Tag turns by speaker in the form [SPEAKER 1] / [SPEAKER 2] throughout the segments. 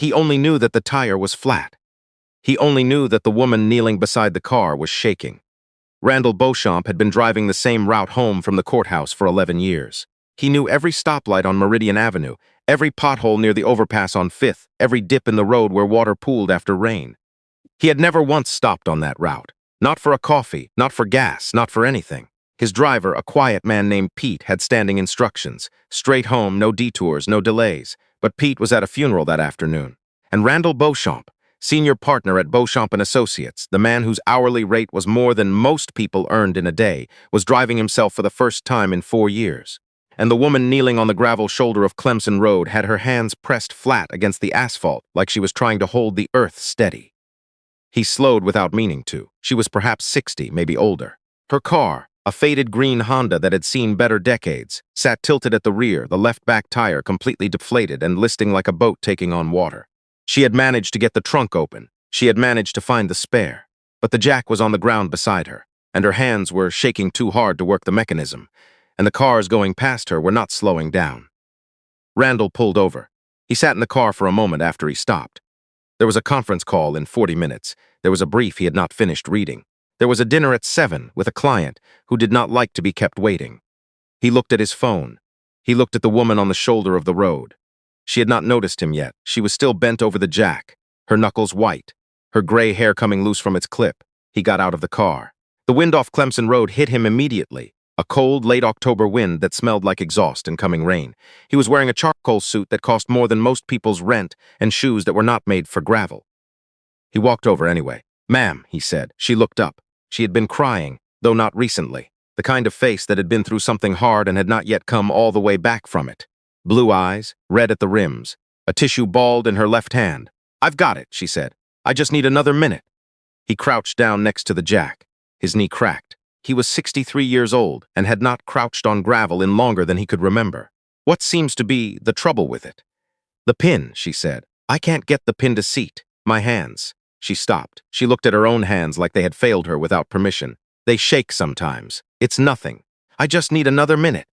[SPEAKER 1] He only knew that the tire was flat. He only knew that the woman kneeling beside the car was shaking. Randall Beauchamp had been driving the same route home from the courthouse for 11 years. He knew every stoplight on Meridian Avenue, every pothole near the overpass on 5th, every dip in the road where water pooled after rain. He had never once stopped on that route. Not for a coffee, not for gas, not for anything. His driver, a quiet man named Pete, had standing instructions. Straight home, no detours, no delays. But Pete was at a funeral that afternoon. And Randall Beauchamp, senior partner at Beauchamp & Associates, the man whose hourly rate was more than most people earned in a day, was driving himself for the first time in 4 years. And the woman kneeling on the gravel shoulder of Clemson Road had her hands pressed flat against the asphalt like she was trying to hold the earth steady. He slowed without meaning to. She was perhaps 60, maybe older. Her car, a faded green Honda that had seen better decades, sat tilted at the rear, the left back tire completely deflated and listing like a boat taking on water. She had managed to get the trunk open. She had managed to find the spare. But the jack was on the ground beside her, and her hands were shaking too hard to work the mechanism, and the cars going past her were not slowing down. Randall pulled over. He sat in the car for a moment after he stopped. There was a conference call in 40 minutes. There was a brief he had not finished reading. There was a dinner at 7 with a client who did not like to be kept waiting. He looked at his phone. He looked at the woman on the shoulder of the road. She had not noticed him yet. She was still bent over the jack, her knuckles white, her gray hair coming loose from its clip. He got out of the car. The wind off Clemson Road hit him immediately, a cold, late October wind that smelled like exhaust and coming rain. He was wearing a charcoal suit that cost more than most people's rent and shoes that were not made for gravel. He walked over anyway. "Ma'am," he said. She looked up. She had been crying, though not recently, the kind of face that had been through something hard and had not yet come all the way back from it. Blue eyes, red at the rims, a tissue balled in her left hand. "I've got it," she said. "I just need another minute." He crouched down next to the jack. His knee cracked. He was 63 years old and had not crouched on gravel in longer than he could remember. "What seems to be the trouble with it?" "The pin," she said. "I can't get the pin to seat. My hands." She stopped. She looked at her own hands like they had failed her without permission. "They shake sometimes. It's nothing. I just need another minute."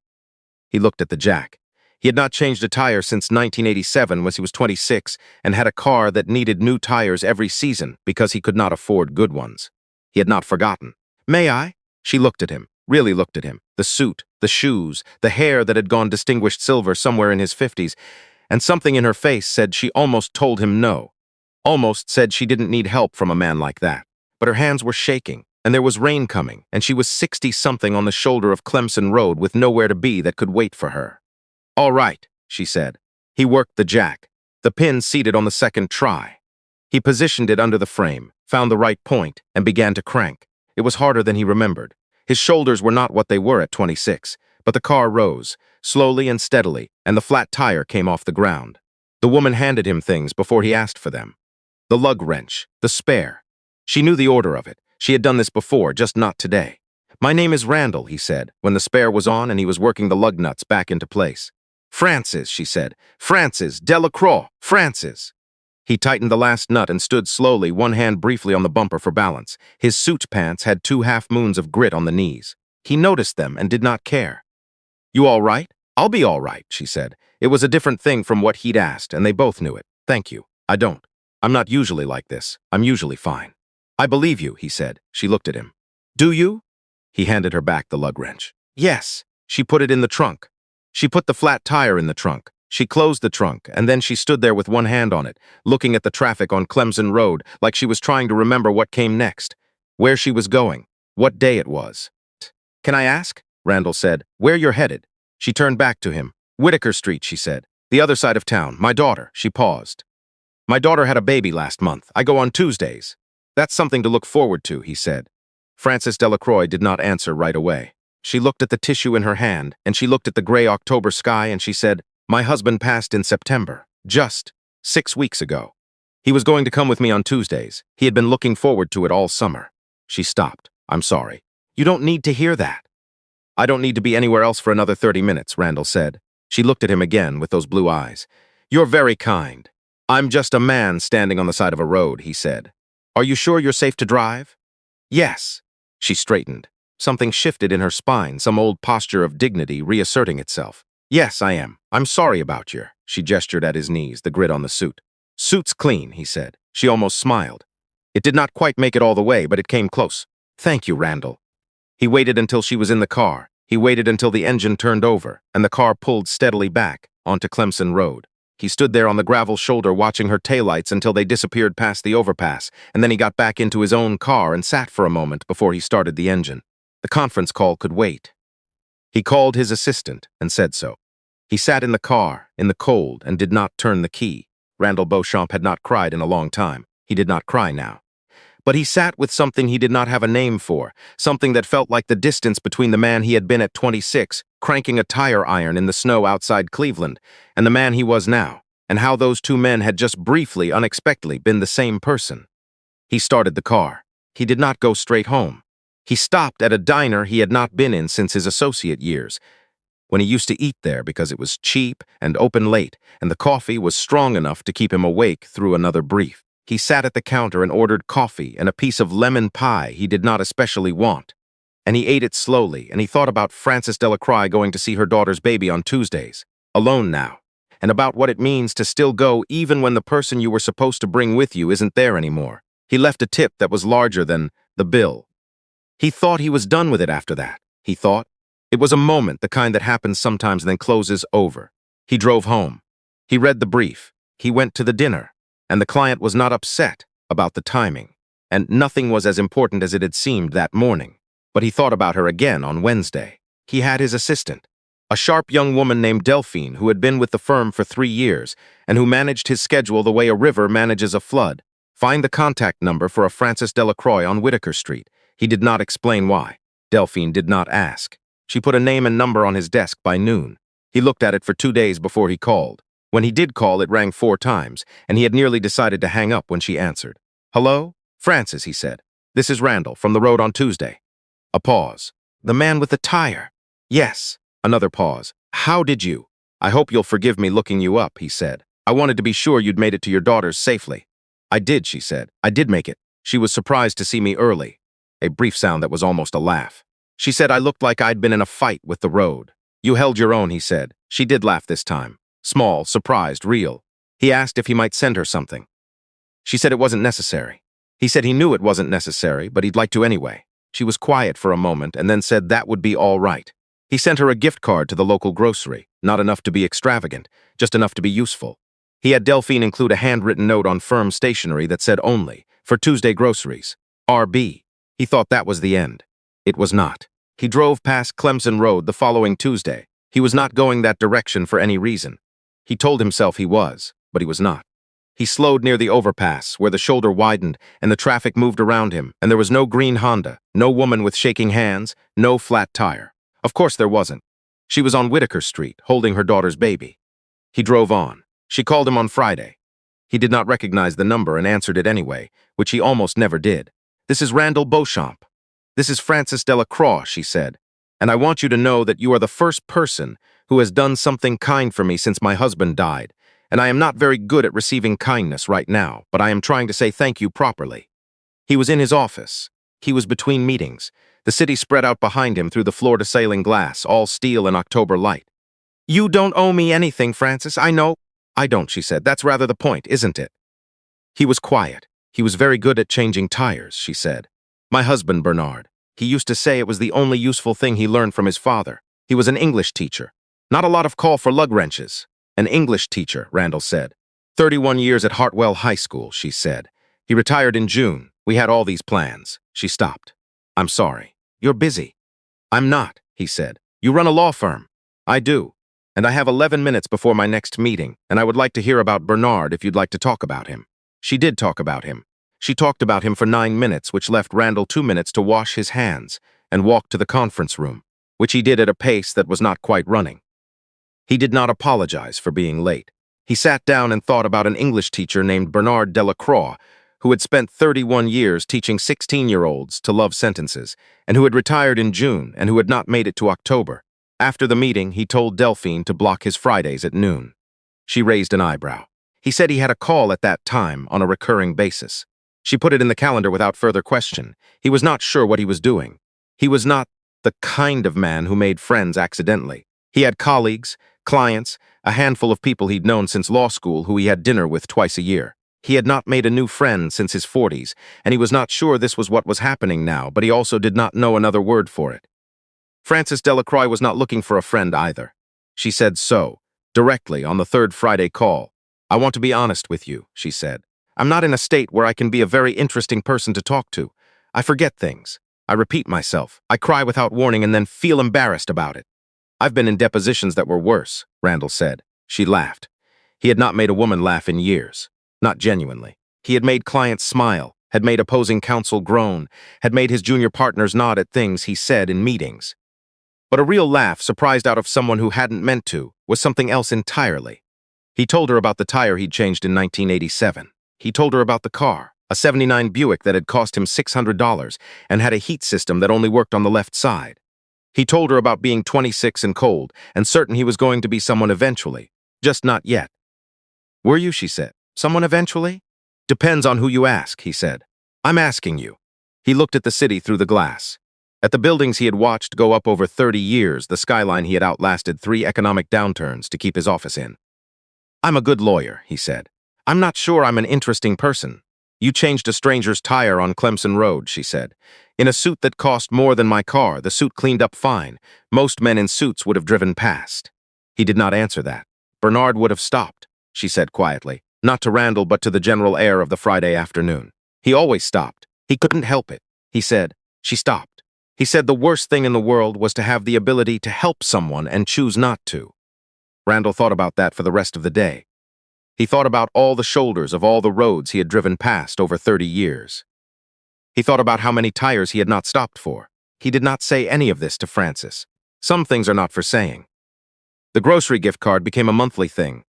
[SPEAKER 1] He looked at the jack. He had not changed a tire since 1987 when he was 26 and had a car that needed new tires every season because he could not afford good ones. He had not forgotten. "May I?" She looked at him, really looked at him. The suit, the shoes, the hair that had gone distinguished silver somewhere in his 50s, and something in her face said she almost told him no. Almost said she didn't need help from a man like that. But her hands were shaking, and there was rain coming, and she was 60-something on the shoulder of Clemson Road with nowhere to be that could wait for her. "All right," she said. He worked the jack, the pin seated on the second try. He positioned it under the frame, found the right point, and began to crank. It was harder than he remembered. His shoulders were not what they were at 26, but the car rose, slowly and steadily, and the flat tire came off the ground. The woman handed him things before he asked for them. The lug wrench, the spare. She knew the order of it. She had done this before, just not today. "My name is Randall," he said, when the spare was on and he was working the lug nuts back into place. "Francis," she said. "Francis, Delacroix, Francis." He tightened the last nut and stood slowly, one hand briefly on the bumper for balance. His suit pants had 2 half-moons of grit on the knees. He noticed them and did not care. "You all right?" "I'll be all right," she said. It was a different thing from what he'd asked, and they both knew it. "Thank you. I don't. I'm not usually like this. I'm usually fine." "I believe you," he said. She looked at him. "Do you?" He handed her back the lug wrench. "Yes." She put it in the trunk. She put the flat tire in the trunk. She closed the trunk, and then she stood there with one hand on it, looking at the traffic on Clemson Road like she was trying to remember what came next, where she was going, what day it was. "Can I ask?" Randall said. "Where you're headed?" She turned back to him. "Whitaker Street," she said. "The other side of town. My daughter." She paused. "My daughter had a baby last month. I go on Tuesdays." "That's something to look forward to," he said. Frances Delacroix did not answer right away. She looked at the tissue in her hand, and she looked at the gray October sky, and she said, "My husband passed in September, just 6 weeks ago. He was going to come with me on Tuesdays. He had been looking forward to it all summer." She stopped. "I'm sorry." "You don't need to hear that." "I don't need to be anywhere else for another 30 minutes, Randall said. She looked at him again with those blue eyes. "You're very kind. I'm just a man standing on the side of a road," he said. "Are you sure you're safe to drive?" "Yes." She straightened. Something shifted in her spine, some old posture of dignity reasserting itself. "Yes, I am. I'm sorry about you." She gestured at his knees, the grit on the suit. "Suit's clean," he said. She almost smiled. It did not quite make it all the way, but it came close. "Thank you, Randall." He waited until she was in the car. He waited until the engine turned over, and the car pulled steadily back onto Clemson Road. He stood there on the gravel shoulder watching her taillights until they disappeared past the overpass, and then he got back into his own car and sat for a moment before he started the engine. The conference call could wait. He called his assistant and said so. He sat in the car, in the cold, and did not turn the key. Randall Beauchamp had not cried in a long time. He did not cry now. But he sat with something he did not have a name for, something that felt like the distance between the man he had been at 26, cranking a tire iron in the snow outside Cleveland, and the man he was now, and how those two men had just briefly, unexpectedly, been the same person. He started the car. He did not go straight home. He stopped at a diner he had not been in since his associate years, when he used to eat there because it was cheap and open late, and the coffee was strong enough to keep him awake through another brief. He sat at the counter and ordered coffee and a piece of lemon pie he did not especially want. And he ate it slowly, and he thought about Frances Delacroix going to see her daughter's baby on Tuesdays, alone now, and about what it means to still go even when the person you were supposed to bring with you isn't there anymore. He left a tip that was larger than the bill. He thought he was done with it after that. He thought. It was a moment, the kind that happens sometimes and then closes over. He drove home. He read the brief. He went to the dinner. And the client was not upset about the timing, and nothing was as important as it had seemed that morning. But he thought about her again on Wednesday. He had his assistant, a sharp young woman named Delphine who had been with the firm for 3 years and who managed his schedule the way a river manages a flood. Find the contact number for a Frances Delacroix on Whitaker Street. He did not explain why. Delphine did not ask. She put a name and number on his desk by noon. He looked at it for 2 days before he called. When he did call, it rang 4 times, and he had nearly decided to hang up when she answered. "Hello? Frances," he said. "This is Randall, from the road on Tuesday." A pause. "The man with the tire." "Yes." Another pause. "How did you?" "I hope you'll forgive me looking you up," he said. "I wanted to be sure you'd made it to your daughter's safely." "I did," she said. "I did make it." She was surprised to see me early. A brief sound that was almost a laugh. She said I looked like I'd been in a fight with the road. "You held your own," he said. She did laugh this time. Small, surprised, real. He asked if he might send her something. She said it wasn't necessary. He said he knew it wasn't necessary, but he'd like to anyway. She was quiet for a moment and then said that would be all right. He sent her a gift card to the local grocery, not enough to be extravagant, just enough to be useful. He had Delphine include a handwritten note on firm stationery that said only, "For Tuesday groceries, RB." He thought that was the end. It was not. He drove past Clemson Road the following Tuesday. He was not going that direction for any reason. He told himself he was, but he was not. He slowed near the overpass, where the shoulder widened and the traffic moved around him, and there was no green Honda, no woman with shaking hands, no flat tire. Of course there wasn't. She was on Whitaker Street, holding her daughter's baby. He drove on. She called him on Friday. He did not recognize the number and answered it anyway, which he almost never did. "This is Randall Beauchamp. This is Frances Delacroix," she said. "And I want you to know that you are the first person who has done something kind for me since my husband died, and I am not very good at receiving kindness right now, but I am trying to say thank you properly." He was in his office. He was between meetings. The city spread out behind him through the floor-to-ceiling glass, all steel in October light. "You don't owe me anything, Frances, I know." "I don't," she said. "That's rather the point, isn't it?" He was quiet. "He was very good at changing tires," she said. "My husband, Bernard. He used to say it was the only useful thing he learned from his father. He was an English teacher. Not a lot of call for lug wrenches." "An English teacher," Randall said. 31 years at Hartwell High School," she said. "He retired in June. We had all these plans." She stopped. "I'm sorry. You're busy." "I'm not," he said. "You run a law firm." "I do. And I have 11 minutes before my next meeting, and I would like to hear about Bernard if you'd like to talk about him." She did talk about him. She talked about him for 9 minutes, which left Randall 2 minutes to wash his hands and walk to the conference room, which he did at a pace that was not quite running. He did not apologize for being late. He sat down and thought about an English teacher named Bernard Delacroix, who had spent 31 years teaching 16-year-olds to love sentences, and who had retired in June and who had not made it to October. After the meeting, he told Delphine to block his Fridays at noon. She raised an eyebrow. He said he had a call at that time on a recurring basis. She put it in the calendar without further question. He was not sure what he was doing. He was not the kind of man who made friends accidentally. He had colleagues, clients, a handful of people he'd known since law school who he had dinner with twice a year. He had not made a new friend since his 40s, and he was not sure this was what was happening now, but he also did not know another word for it. Frances Delacroix was not looking for a friend either. She said so, directly on the third Friday call. "I want to be honest with you," she said. "I'm not in a state where I can be a very interesting person to talk to. I forget things. I repeat myself. I cry without warning and then feel embarrassed about it." "I've been in depositions that were worse," Randall said. She laughed. He had not made a woman laugh in years. Not genuinely. He had made clients smile, had made opposing counsel groan, had made his junior partners nod at things he said in meetings. But a real laugh, surprised out of someone who hadn't meant to, was something else entirely. He told her about the tire he'd changed in 1987. He told her about the car, a '79 Buick that had cost him $600 and had a heat system that only worked on the left side. He told her about being 26 and cold and certain he was going to be someone eventually, just not yet. "Were you?" she said. "Someone eventually?" "Depends on who you ask," he said. "I'm asking you." He looked at the city through the glass. At the buildings he had watched go up over 30 years, the skyline he had outlasted 3 economic downturns to keep his office in. "I'm a good lawyer," he said. "I'm not sure I'm an interesting person." "You changed a stranger's tire on Clemson Road," she said. "In a suit that cost more than my car, the suit cleaned up fine. Most men in suits would have driven past." He did not answer that. "Bernard would have stopped," she said quietly, not to Randall but to the general air of the Friday afternoon. "He always stopped. He couldn't help it," he said. She stopped. He said the worst thing in the world was to have the ability to help someone and choose not to. Randall thought about that for the rest of the day. He thought about all the shoulders of all the roads he had driven past over 30 years. He thought about how many tires he had not stopped for. He did not say any of this to Frances. Some things are not for saying. The grocery gift card became a monthly thing.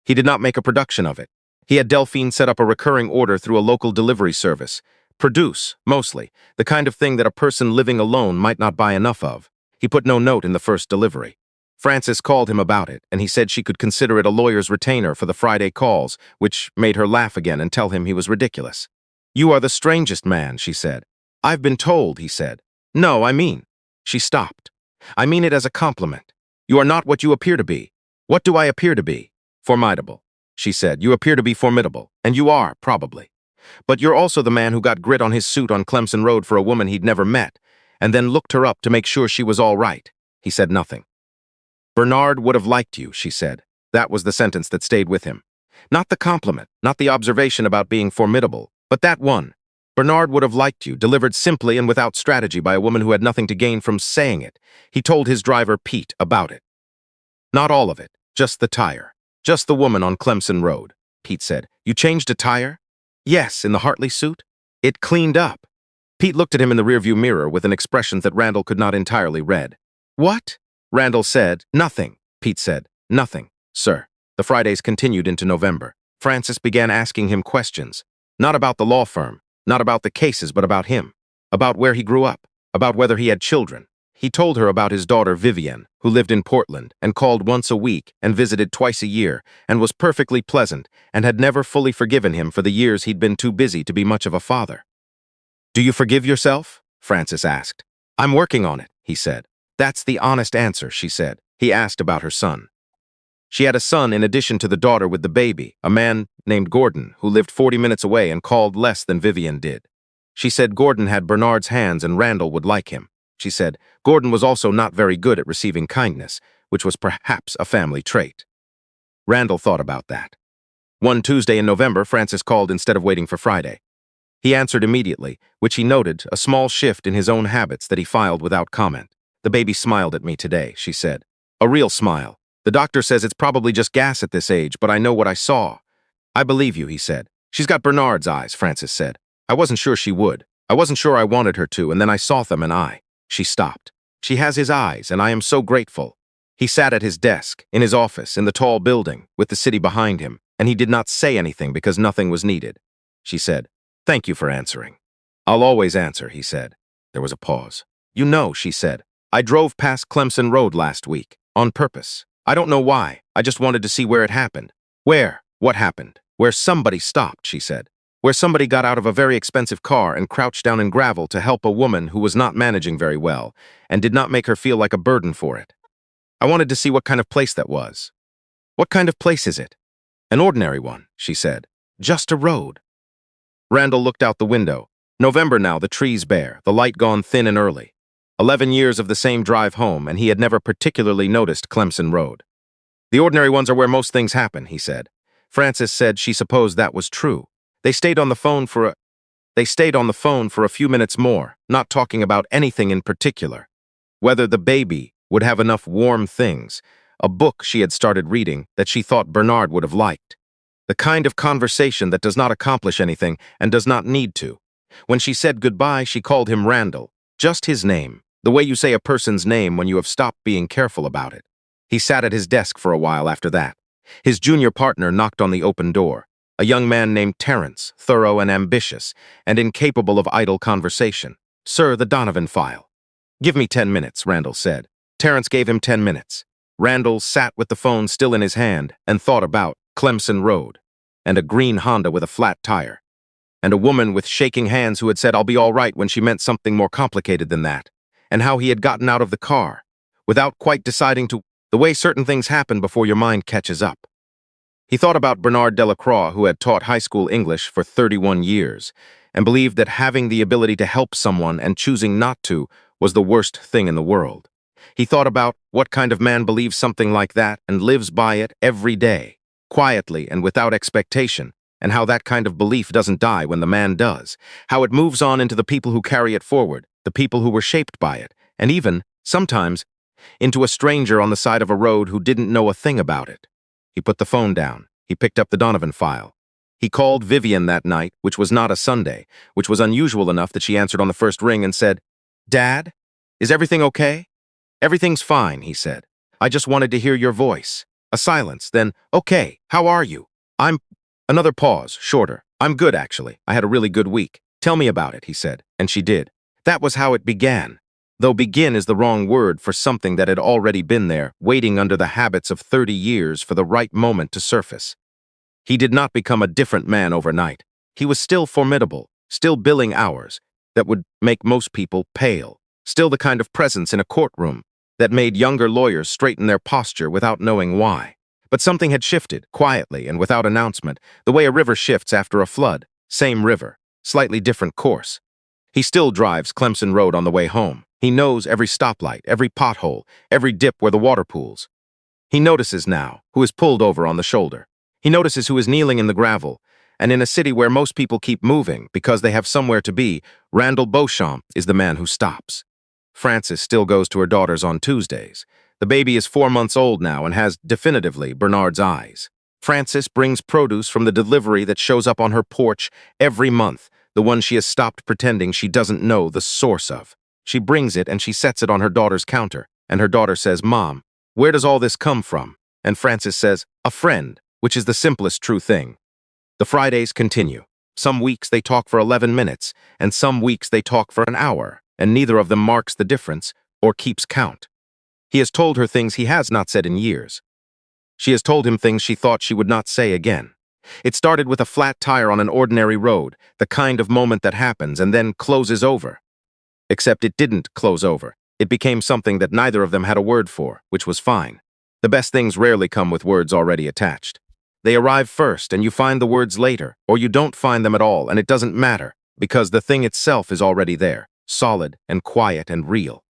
[SPEAKER 1] He did not make a production of it. He had Delphine set up a recurring order through a local delivery service. Produce, mostly, the kind of thing that a person living alone might not buy enough of. He put no note in the first delivery. Frances called him about it, and he said she could consider it a lawyer's retainer for the Friday calls, which made her laugh again and tell him he was ridiculous. "You are the strangest man," she said. "I've been told," he said. "No, I mean." She stopped. "I mean it as a compliment. You are not what you appear to be." "What do I appear to be?" "Formidable," she said. "You appear to be formidable, and you are, probably. But you're also the man who got grit on his suit on Clemson Road for a woman he'd never met, and then looked her up to make sure she was all right." He said nothing. "Bernard would have liked you," she said. That was the sentence that stayed with him. Not the compliment, not the observation about being formidable, but that one. Bernard would have liked you, delivered simply and without strategy by a woman who had nothing to gain from saying it. He told his driver, Pete, about it. "Not all of it, just the tire. Just the woman on Clemson Road," Pete said. "You changed a tire?" "Yes, in the Hartley suit. It cleaned up." Pete looked at him in the rearview mirror with an expression that Randall could not entirely read. "What?" Randall said. "Nothing," Pete said. "Nothing, sir." The Fridays continued into November. Frances began asking him questions. Not about the law firm, not about the cases, but about him. About where he grew up, about whether he had children. He told her about his daughter Vivian, who lived in Portland and called once a week and visited twice a year and was perfectly pleasant and had never fully forgiven him for the years he'd been too busy to be much of a father. "Do you forgive yourself?" Frances asked. "I'm working on it," he said. "That's the honest answer," she said. He asked about her son. She had a son in addition to the daughter with the baby, a man named Gordon, who lived 40 minutes away and called less than Vivian did. She said Gordon had Bernard's hands and Randall would like him. She said Gordon was also not very good at receiving kindness, which was perhaps a family trait. Randall thought about that. One Tuesday in November, Frances called instead of waiting for Friday. He answered immediately, which he noted, a small shift in his own habits that he filed without comment. "The baby smiled at me today," she said. "A real smile. The doctor says it's probably just gas at this age, but I know what I saw." "I believe you," he said. "She's got Bernard's eyes," Frances said. "I wasn't sure she would. I wasn't sure I wanted her to, and then I saw them and I—" She stopped. "She has his eyes, and I am so grateful." He sat at his desk, in his office, in the tall building, with the city behind him, and he did not say anything because nothing was needed. She said, "Thank you for answering." "I'll always answer," he said. There was a pause. "You know," she said, "I drove past Clemson Road last week, on purpose. I don't know why. I just wanted to see where it happened." "Where? What happened?" "Where somebody stopped," she said. "Where somebody got out of a very expensive car and crouched down in gravel to help a woman who was not managing very well and did not make her feel like a burden for it. I wanted to see what kind of place that was." What kind of place is it? An ordinary one, she said. Just a road. Randall looked out the window. November now, the trees bare, the light gone thin and early. 11 years of the same drive home, and he had never particularly noticed Clemson Road. The ordinary ones are where most things happen, he said. Frances said she supposed that was true. They stayed on the phone for a few minutes more, not talking about anything in particular. Whether the baby would have enough warm things, a book she had started reading that she thought Bernard would have liked. The kind of conversation that does not accomplish anything and does not need to. When she said goodbye, she called him Randall, just his name, the way you say a person's name when you have stopped being careful about it. He sat at his desk for a while after that. His junior partner knocked on the open door, a young man named Terence, thorough and ambitious, and incapable of idle conversation. Sir, the Donovan file. Give me 10 minutes, Randall said. Terence gave him 10 minutes. Randall sat with the phone still in his hand and thought about Clemson Road, and a green Honda with a flat tire, and a woman with shaking hands who had said, "I'll be all right," when she meant something more complicated than that, and how he had gotten out of the car, without quite deciding to, the way certain things happen before your mind catches up. He thought about Bernard Delacroix, who had taught high school English for 31 years, and believed that having the ability to help someone and choosing not to was the worst thing in the world. He thought about what kind of man believes something like that and lives by it every day, quietly and without expectation, and how that kind of belief doesn't die when the man does, how it moves on into the people who carry it forward, the people who were shaped by it, and even, sometimes, into a stranger on the side of a road who didn't know a thing about it. He put the phone down. He picked up the Donovan file. He called Vivian that night, which was not a Sunday, which was unusual enough that she answered on the first ring and said, "Dad, is everything okay?" "Everything's fine," he said. "I just wanted to hear your voice." A silence, then, "Okay, how are you?" "I'm—" Another pause, shorter. "I'm good, actually. I had a really good week." "Tell me about it," he said, and she did. That was how it began. Though begin is the wrong word for something that had already been there, waiting under the habits of 30 years for the right moment to surface. He did not become a different man overnight. He was still formidable, still billing hours that would make most people pale, still the kind of presence in a courtroom that made younger lawyers straighten their posture without knowing why. But something had shifted, quietly and without announcement, the way a river shifts after a flood. Same river, slightly different course. He still drives Clemson Road on the way home. He knows every stoplight, every pothole, every dip where the water pools. He notices now who is pulled over on the shoulder. He notices who is kneeling in the gravel. And in a city where most people keep moving because they have somewhere to be, Randall Beauchamp is the man who stops. Frances still goes to her daughter's on Tuesdays. The baby is 4 months old now and has, definitively, Bernard's eyes. Frances brings produce from the delivery that shows up on her porch every month, the one she has stopped pretending she doesn't know the source of. She brings it and she sets it on her daughter's counter, and her daughter says, "Mom, where does all this come from?" And Frances says, "A friend," which is the simplest true thing. The Fridays continue. Some weeks they talk for 11 minutes, and some weeks they talk for an hour, and neither of them marks the difference or keeps count. He has told her things he has not said in years. She has told him things she thought she would not say again. It started with a flat tire on an ordinary road, the kind of moment that happens and then closes over. Except it didn't close over. It became something that neither of them had a word for, which was fine. The best things rarely come with words already attached. They arrive first, and you find the words later, or you don't find them at all, and it doesn't matter, because the thing itself is already there, solid and quiet and real.